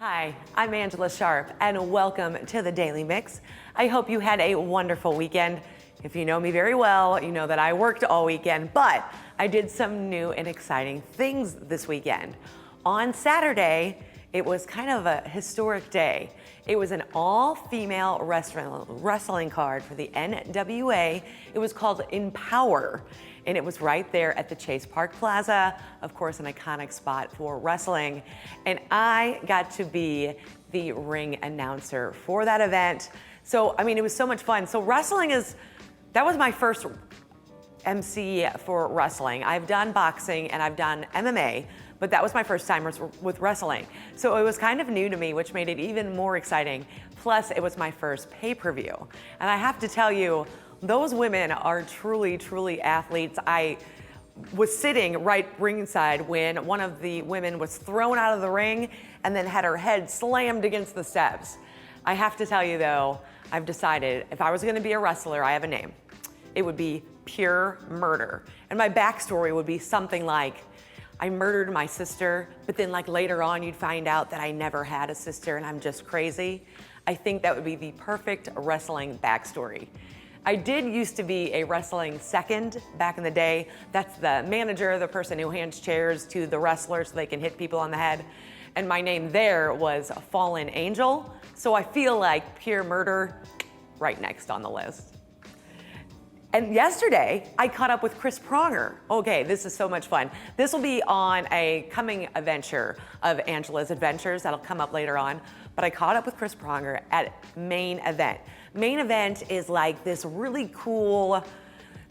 Hi, I'm Angela Sharp, and welcome to the Daily Mix. I hope you had a wonderful weekend. If you know me very well, you know that I worked all weekend, but I did some new and exciting things this weekend. On Saturday, it was kind of a historic day. It was an all-female wrestling card for the NWA. It was called Empower, and it was right there at the Chase Park Plaza, of course, an iconic spot for wrestling. And I got to be the ring announcer for that event. So, I mean, it was so much fun. So that was my first MC for wrestling. I've done boxing and I've done MMA, but that was my first time with wrestling. So it was kind of new to me, which made it even more exciting. Plus, it was my first pay-per-view. And I have to tell you, those women are truly, truly athletes. I was sitting right ringside when one of the women was thrown out of the ring and then had her head slammed against the steps. I have to tell you though, I've decided if I was gonna be a wrestler, I have a name. It would be Pure Murder. And my backstory would be something like, I murdered my sister, but then like later on you'd find out that I never had a sister and I'm just crazy. I think that would be the perfect wrestling backstory. I did used to be a wrestling second back in the day. That's the manager, the person who hands chairs to the wrestlers so they can hit people on the head. And my name there was Fallen Angel. So I feel like Pure Murder right next on the list. And yesterday, I caught up with Chris Pronger. Okay, this is so much fun. This will be on a coming adventure of Angela's Adventures. That'll come up later on. But I caught up with Chris Pronger at Main Event. Main Event is like this really cool,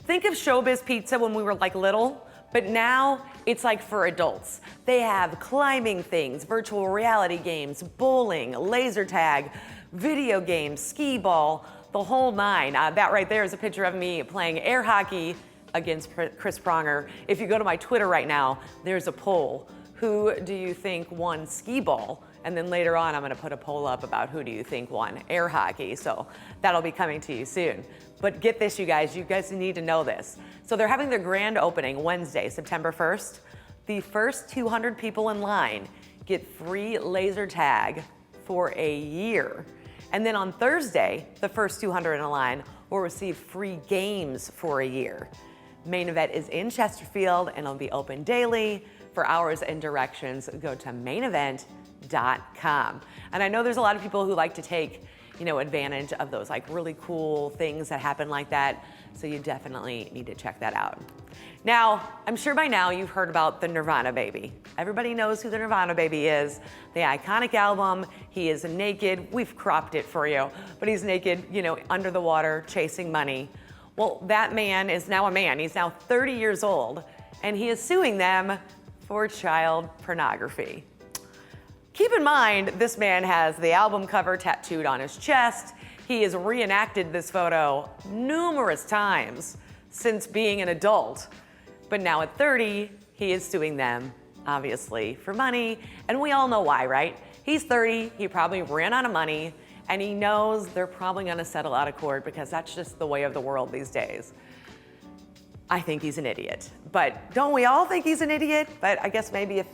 think of Showbiz Pizza when we were like little, but now it's like for adults. They have climbing things, virtual reality games, bowling, laser tag, video games, skee ball, the whole nine. That right there is a picture of me playing air hockey against Chris Pronger. If you go to my Twitter right now, there's a poll. Who do you think won skee ball? And then later on, I'm gonna put a poll up about who do you think won air hockey. So that'll be coming to you soon. But get this, you guys need to know this. So they're having their grand opening Wednesday, September 1st. The first 200 people in line get free laser tag for a year. And then on Thursday, the first 200 in line will receive free games for a year. Main Event is in Chesterfield and it'll be open daily. For hours and directions, go to mainevent.com. And I know there's a lot of people who like to take, advantage of those like really cool things that happen like that. So you definitely need to check that out. Now, I'm sure by now you've heard about the Nirvana Baby. Everybody knows who the Nirvana Baby is. The iconic album, he is naked. We've cropped it for you, but he's naked, under the water, chasing money. Well, that man is now a man. He's now 30 years old, and he is suing them for child pornography. Keep in mind, this man has the album cover tattooed on his chest. He has reenacted this photo numerous times since being an adult. But now at 30, he is suing them, obviously, for money. And we all know why, right? He's 30, he probably ran out of money, and he knows they're probably gonna settle out of court because that's just the way of the world these days. I think he's an idiot. But don't we all think he's an idiot? But I guess maybe if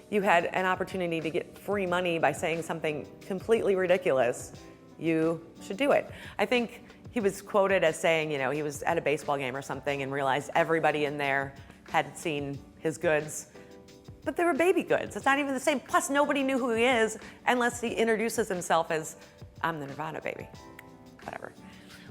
you had an opportunity to get free money by saying something completely ridiculous, you should do it. I think he was quoted as saying, he was at a baseball game or something and realized everybody in there had seen his goods, but they were baby goods. It's not even the same. Plus, nobody knew who he is unless he introduces himself as, I'm the Nirvana Baby, whatever.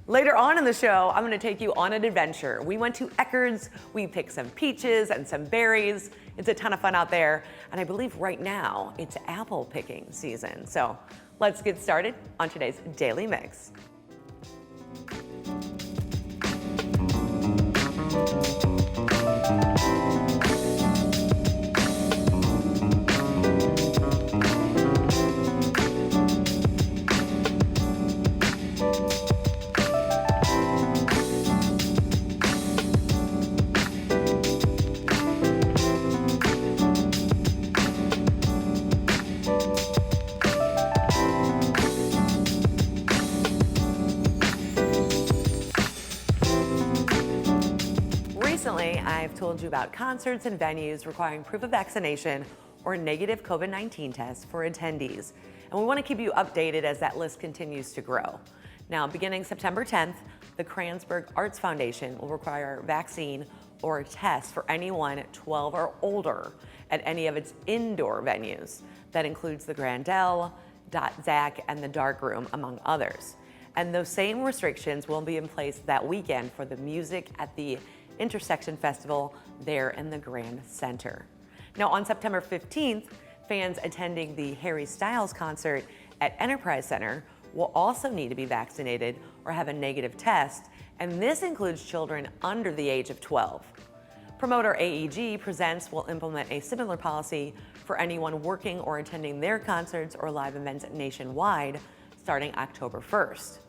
Later on in the show, I'm gonna take you on an adventure. We went to Eckerts, we picked some peaches and some berries. It's a ton of fun out there. And I believe right now it's apple picking season. So let's get started on today's Daily Mix. Recently, I've told you about concerts and venues requiring proof of vaccination or negative COVID-19 test for attendees. And we want to keep you updated as that list continues to grow. Now, beginning September 10th, the Kranzberg Arts Foundation will require vaccine or a test for anyone 12 or older at any of its indoor venues. That includes the Grandel, Zach, and the Dark Room, among others. And those same restrictions will be in place that weekend for the Music at the Intersection Festival there in the Grand Center. Now, on September 15th, fans attending the Harry Styles concert at Enterprise Center will also need to be vaccinated or have a negative test, and this includes children under the age of 12. Promoter AEG Presents will implement a similar policy for anyone working or attending their concerts or live events nationwide starting October 1st.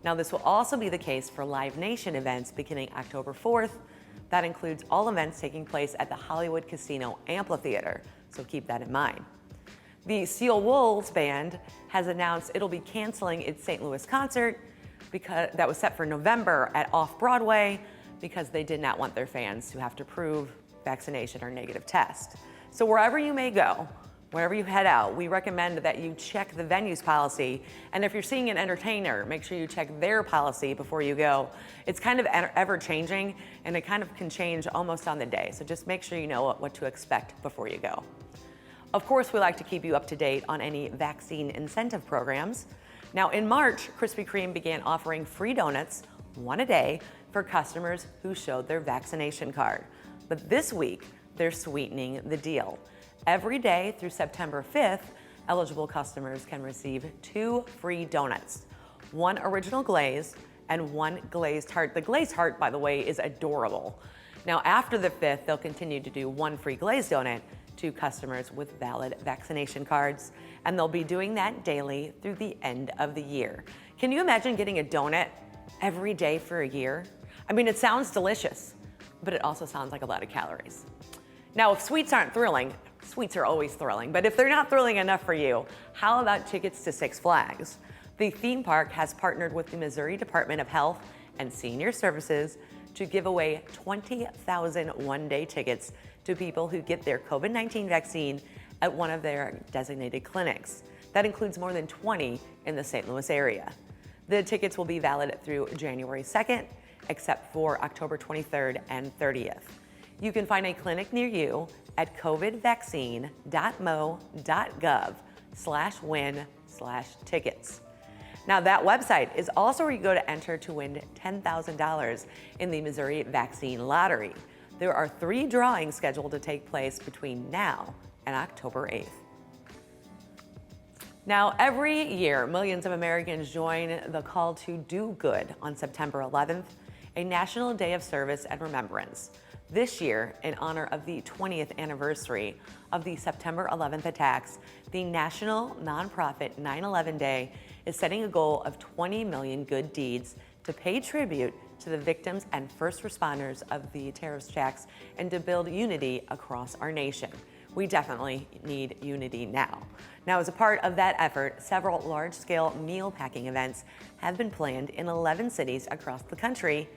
Now, this will also be the case for Live Nation events beginning October 4th. That includes all events taking place at the Hollywood Casino Amphitheater, so keep that in mind. The Steel Wolves Band has announced it'll be canceling its St. Louis concert that was set for November at Off-Broadway because they did not want their fans to have to prove vaccination or negative test. So wherever you may go, wherever you head out, we recommend that you check the venue's policy. And if you're seeing an entertainer, make sure you check their policy before you go. It's kind of ever changing, and it kind of can change almost on the day. So just make sure you know what to expect before you go. Of course, we like to keep you up to date on any vaccine incentive programs. Now, in March, Krispy Kreme began offering free donuts, one a day, for customers who showed their vaccination card. But this week, they're sweetening the deal. Every day through September 5th, eligible customers can receive 2 free donuts, 1 original glaze and 1 glazed heart. The glazed heart, by the way, is adorable. Now, after the 5th, they'll continue to do 1 free glazed donut to customers with valid vaccination cards, and they'll be doing that daily through the end of the year. Can you imagine getting a donut every day for a year? I mean, it sounds delicious, but it also sounds like a lot of calories. Now, if sweets aren't thrilling, sweets are always thrilling, but if they're not thrilling enough for you, how about tickets to Six Flags? The theme park has partnered with the Missouri Department of Health and Senior Services to give away 20,000 one-day tickets to people who get their COVID-19 vaccine at one of their designated clinics. That includes more than 20 in the St. Louis area. The tickets will be valid through January 2nd, except for October 23rd and 30th. You can find a clinic near you at covidvaccine.mo.gov/win/tickets. Now, that website is also where you go to enter to win $10,000 in the Missouri Vaccine Lottery. There are 3 drawings scheduled to take place between now and October 8th. Now, every year, millions of Americans join the call to do good on September 11th, a national day of service and remembrance. This year, in honor of the 20th anniversary of the September 11th attacks, the National Nonprofit 9/11 Day is setting a goal of 20 million good deeds to pay tribute to the victims and first responders of the terrorist attacks and to build unity across our nation. We definitely need unity now. Now, as a part of that effort, several large-scale meal packing events have been planned in 11 cities across the country,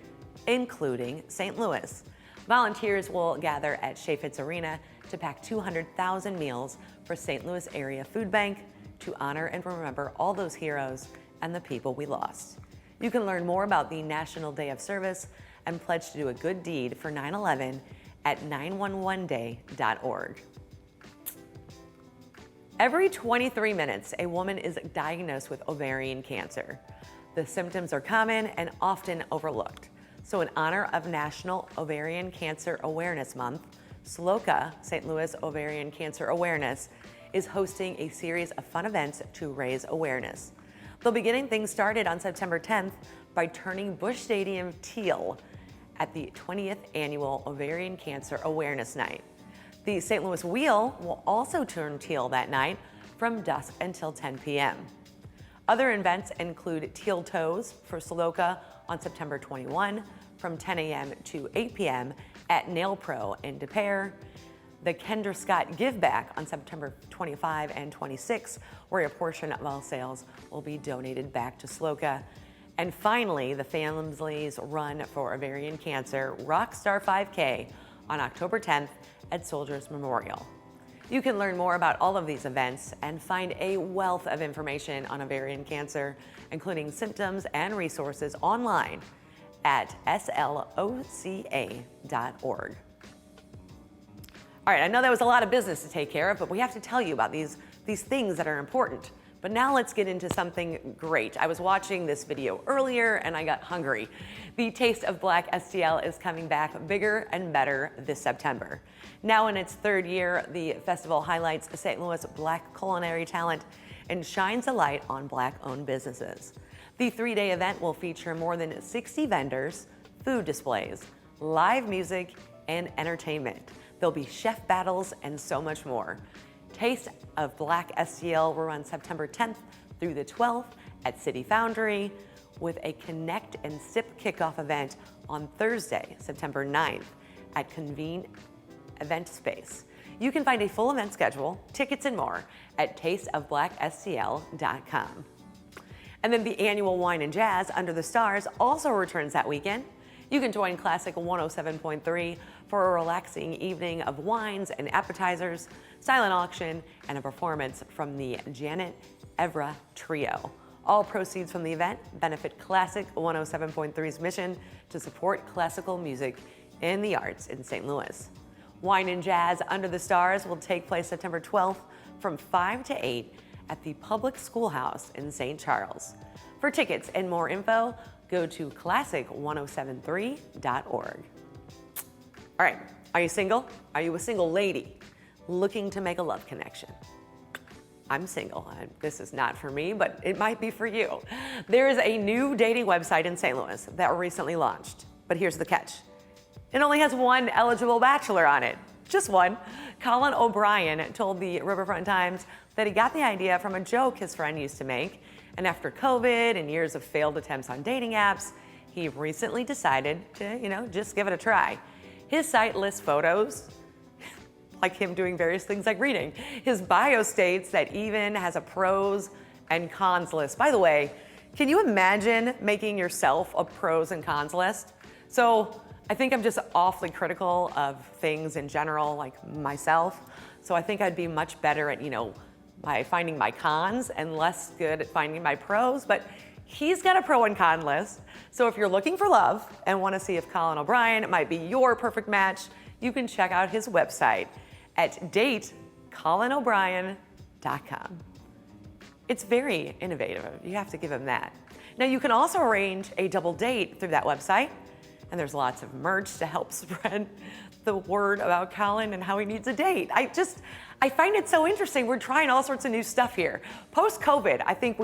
including St. Louis. Volunteers will gather at Chaffetz Arena to pack 200,000 meals for St. Louis Area Food Bank to honor and remember all those heroes and the people we lost. You can learn more about the National Day of Service and pledge to do a good deed for 9/11 at 911day.org. Every 23 minutes, a woman is diagnosed with ovarian cancer. The symptoms are common and often overlooked. So in honor of National Ovarian Cancer Awareness Month, SLOCA, St. Louis Ovarian Cancer Awareness, is hosting a series of fun events to raise awareness. They'll be getting things started on September 10th by turning Busch Stadium teal at the 20th Annual Ovarian Cancer Awareness Night. The St. Louis Wheel will also turn teal that night from dusk until 10 p.m. Other events include Teal Toes for SLOCA on September 21 from 10 a.m. to 8 p.m. at Nail Pro in Des Peres, the Kendra Scott Give Back on September 25 and 26, where a portion of all sales will be donated back to SLOCA. And finally, the Families Run for Ovarian Cancer Rockstar 5K on October 10th at Soldiers Memorial. You can learn more about all of these events and find a wealth of information on ovarian cancer, including symptoms and resources online at SLOCA.org. All right, I know that was a lot of business to take care of, but we have to tell you about these things that are important. But now let's get into something great. I was watching this video earlier and I got hungry. The Taste of Black STL is coming back bigger and better this September. Now in its third year, the festival highlights St. Louis Black culinary talent and shines a light on Black-owned businesses. The three-day event will feature more than 60 vendors, food displays, live music, and entertainment. There'll be chef battles and so much more. Taste of Black STL will run September 10th through the 12th at City Foundry, with a Connect and Sip kickoff event on Thursday, September 9th at Convene Event Space. You can find a full event schedule, tickets, and more at tasteofblackstl.com. And then the annual Wine and Jazz Under the Stars also returns that weekend. You can join Classic 107.3 for a relaxing evening of wines and appetizers, silent auction, and a performance from the Janet Evra Trio. All proceeds from the event benefit Classic 107.3's mission to support classical music and the arts in St. Louis. Wine and Jazz Under the Stars will take place September 12th from 5 to 8 at the Public Schoolhouse in St. Charles. For tickets and more info, go to classic1073.org. All right, are you single? Are you a single lady looking to make a love connection? I'm single. This is not for me, but it might be for you. There is a new dating website in St. Louis that recently launched, but here's the catch. It only has one eligible bachelor on it, just one. Colin O'Brien told the Riverfront Times that he got the idea from a joke his friend used to make, and after COVID and years of failed attempts on dating apps, he recently decided to, just give it a try. His site lists photos, like him doing various things like reading. His bio states that even has a pros and cons list. By the way, can you imagine making yourself a pros and cons list? So I think I'm just awfully critical of things in general, like myself. So I think I'd be much better at, by finding my cons and less good at finding my pros. But he's got a pro and con list. So if you're looking for love and want to see if Colin O'Brien might be your perfect match, you can check out his website at datecolinobrien.com. It's very innovative. You have to give him that. Now you can also arrange a double date through that website, and there's lots of merch to help spread the word about Colin and how he needs a date. I find it so interesting. We're trying all sorts of new stuff here. Post-COVID, I think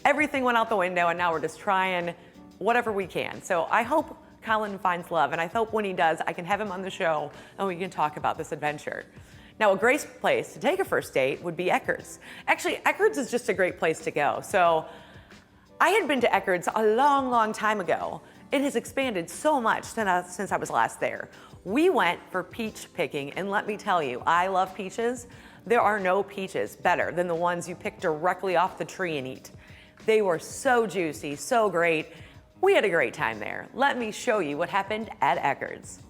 everything went out the window, and now we're just trying whatever we can. So I hope Colin finds love, and I hope when he does, I can have him on the show and we can talk about this adventure. Now, a great place to take a first date would be Eckerts. Actually, Eckerts is just a great place to go. So I had been to Eckerts a long, long time ago. It has expanded so much since I was last there. We went for peach picking, and let me tell you, I love peaches. There are no peaches better than the ones you pick directly off the tree and eat. They were so juicy, so great. We had a great time there. Let me show you what happened at Eckerts.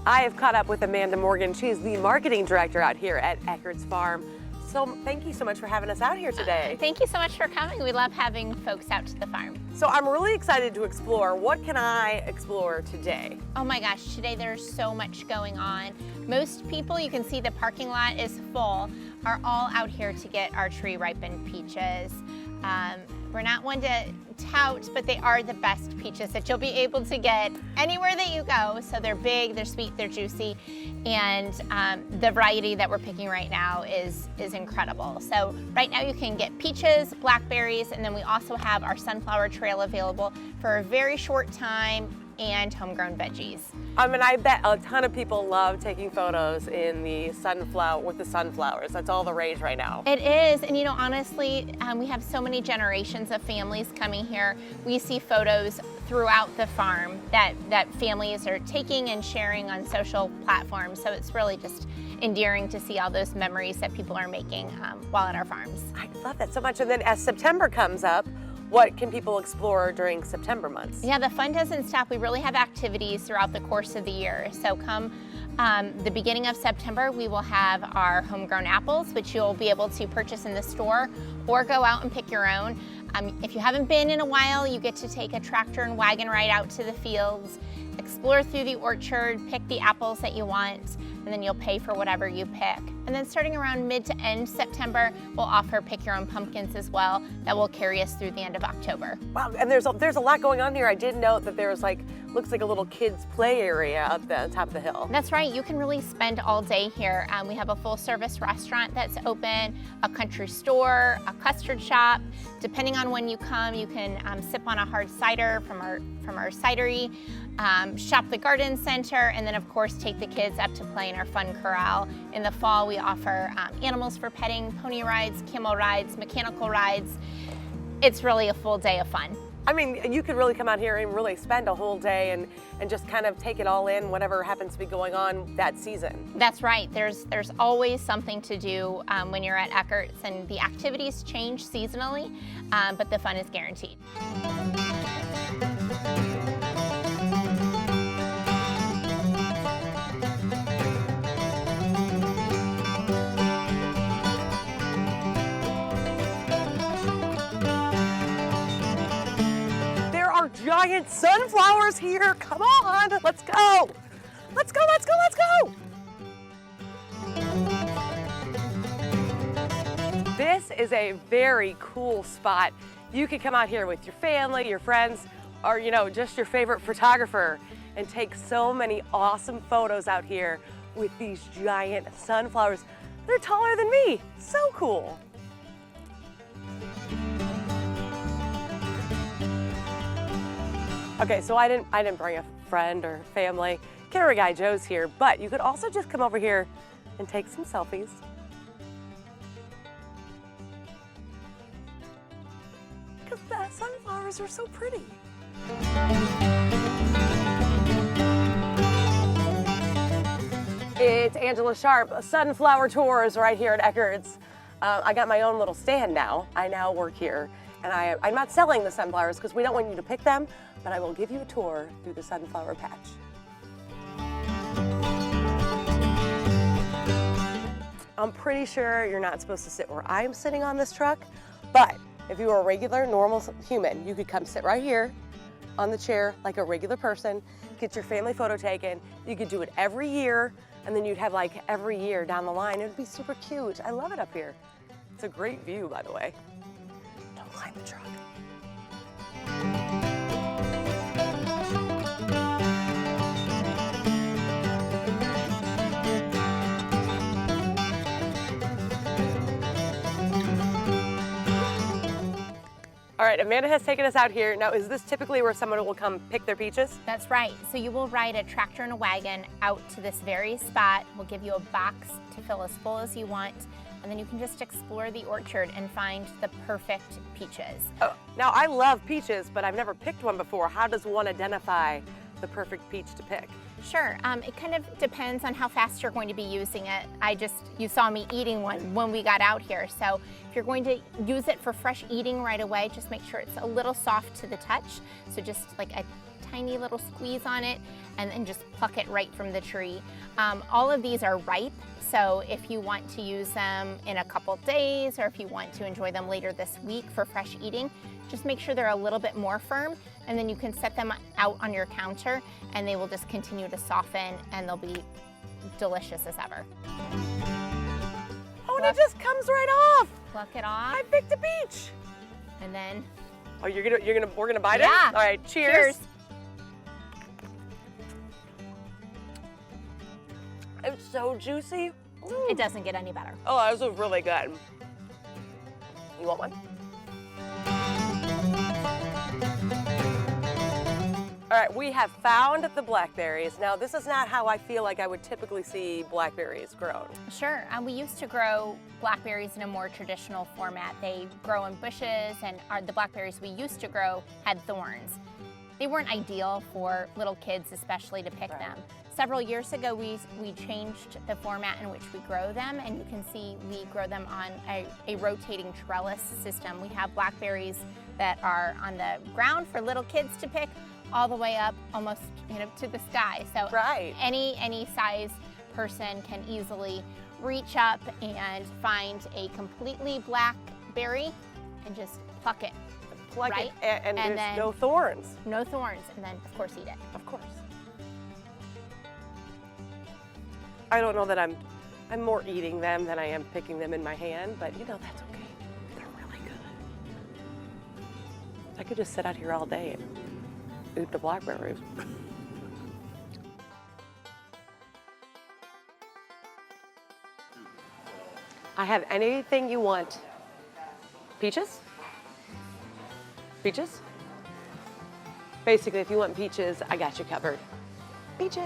I have caught up with Amanda Morgan. She's the marketing director out here at Eckerts Farm. So thank you so much for having us out here today. Thank you so much for coming. We love having folks out to the farm. So I'm really excited to explore. What can I explore today? Oh my gosh, today there's so much going on. Most people, you can see the parking lot is full, are all out here to get our tree ripened peaches. We're not one to tout, but they are the best peaches that you'll be able to get anywhere that you go. So they're big, they're sweet, they're juicy, and the variety that we're picking right now is incredible. So right now you can get peaches, blackberries, and then we also have our sunflower trail available for a very short time. and homegrown veggies. I mean, I bet a ton of people love taking photos in the with the sunflowers. That's all the rage right now. It is, and you know, honestly, we have so many generations of families coming here. We see photos throughout the farm that families are taking and sharing on social platforms. So it's really just endearing to see all those memories that people are making while at our farms. I love that so much. And then as September comes up, what can people explore during September months? Yeah, the fun doesn't stop. We really have activities throughout the course of the year. So come the beginning of September, we will have our homegrown apples, which you'll be able to purchase in the store or go out and pick your own. If you haven't been in a while, you get to take a tractor and wagon ride out to the fields, explore through the orchard, pick the apples that you want, and then you'll pay for whatever you pick. And then starting around mid to end September, we'll offer pick your own pumpkins as well that will carry us through the end of October. Wow, and there's a lot going on here. I did note that there was looks like a little kids play area up the top of the hill. That's right, you can really spend all day here. We have a full service restaurant that's open, a country store, a custard shop. Depending on when you come, you can sip on a hard cider from our cidery, shop the garden center, and then of course take the kids up to play in our fun corral. In the fall, we offer animals for petting, pony rides, camel rides, mechanical rides. It's really a full day of fun. I mean, you could really come out here and really spend a whole day and just kind of take it all in, whatever happens to be going on that season. That's right. There's always something to do when you're at Eckerts, and the activities change seasonally, but the fun is guaranteed. Giant sunflowers here. Come on, let's go. Let's go, let's go, let's go. This is a very cool spot. You could come out here with your family, your friends, or just your favorite photographer and take so many awesome photos out here with these giant sunflowers. They're taller than me. So cool. Okay, so I didn't bring a friend or family. Camera guy Joe's here, but you could also just come over here and take some selfies. Because the sunflowers are so pretty. It's Angela Sharp, Sunflower Tours right here at Eckerts. I got my own little stand now. I now work here. And I'm not selling the sunflowers because we don't want you to pick them, but I will give you a tour through the sunflower patch. I'm pretty sure you're not supposed to sit where I'm sitting on this truck, but if you were a regular, normal human, you could come sit right here on the chair like a regular person, get your family photo taken. You could do it every year, and then you'd have every year down the line. It'd be super cute. I love it up here. It's a great view, by the way. Don't climb the truck. All right, Amanda has taken us out here. Now, is this typically where someone will come pick their peaches? That's right. So you will ride a tractor and a wagon out to this very spot. We'll give you a box to fill as full as you want, and then you can just explore the orchard and find the perfect peaches. Oh, now, I love peaches, but I've never picked one before. How does one identify the perfect peach to pick? Sure, it kind of depends on how fast you're going to be using it. You saw me eating one when we got out here. So if you're going to use it for fresh eating right away, just make sure it's a little soft to the touch. So just like a tiny little squeeze on it and then just pluck it right from the tree. All of these are ripe. So if you want to use them in a couple days or if you want to enjoy them later this week for fresh eating, just make sure they're a little bit more firm, and then you can set them out on your counter and they will just continue to soften and they'll be delicious as ever. Oh, and it just comes right off. Pluck it off. I picked a peach. And then. Oh, we're gonna bite it? Yeah. All right, cheers. It's so juicy. Ooh. It doesn't get any better. Oh, this is really good. You want one? All All right, we have found the blackberries. Now, this is not how I feel like I would typically see blackberries grown. Sure, we used to grow blackberries in a more traditional format. They grow in bushes, and the blackberries we used to grow had thorns. They weren't ideal for little kids, especially, to pick them. Several years ago, we changed the format in which we grow them, and you can see we grow them on a rotating trellis system. We have blackberries that are on the ground for little kids to pick, all the way up almost, to the sky. So any size person can easily reach up and find a completely black berry and just pluck it. Pluck right? it, and there's then, no thorns. No thorns, and then of course eat it. Of course. I don't know that I'm more eating them than I am picking them in my hand, but that's okay. They're really good. I could just sit out here all day and eat the blackberries. I have anything you want. Peaches? Peaches? Basically, if you want peaches, I got you covered. Peaches!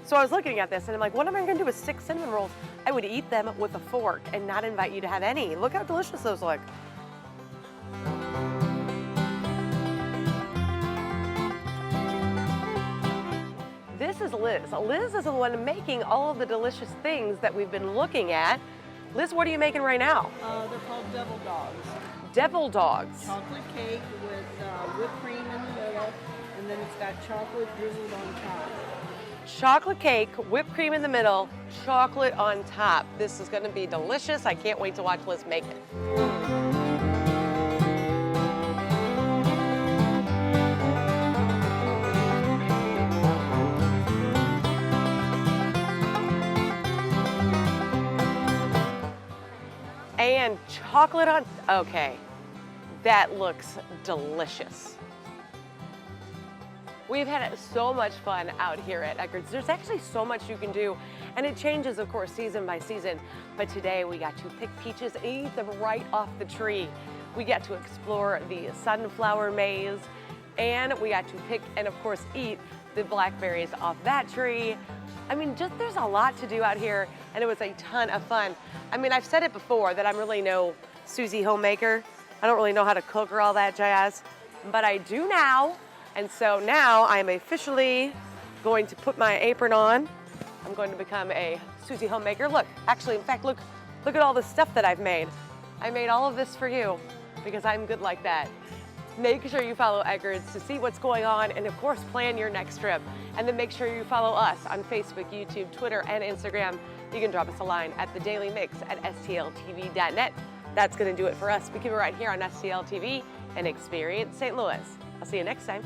So I was looking at this and I'm like, what am I gonna do with 6 cinnamon rolls? I would eat them with a fork and not invite you to have any. Look how delicious those look. This is Liz. Liz is the one making all of the delicious things that we've been looking at. Liz, what are you making right now? They're called devil dogs. Devil dogs. Chocolate cake with whipped cream in the middle, and then it's got chocolate drizzled on top. Chocolate cake, whipped cream in the middle, chocolate on top. This is gonna be delicious. I can't wait to watch Liz make it. And chocolate on, okay, that looks delicious. We've had so much fun out here at Eckerts. There's actually so much you can do, and it changes, of course, season by season. But today we got to pick peaches and eat them right off the tree. We got to explore the sunflower maze, and we got to pick and, of course, eat the blackberries off that tree. I mean, just there's a lot to do out here, and it was a ton of fun. I mean, I've said it before that I'm really no Susie homemaker. I don't really know how to cook or all that jazz, but I do now. And so now I'm officially going to put my apron on. I'm going to become a Susie homemaker. Look, actually, in fact, look at all the stuff that I've made. I made all of this for you because I'm good like that. Make sure you follow Eckerts to see what's going on, and of course, plan your next trip. And then make sure you follow us on Facebook, YouTube, Twitter, and Instagram. You can drop us a line at thedailymix@stltv.net. That's gonna do it for us. We keep it right here on STL TV and Experience St. Louis. I'll see you next time.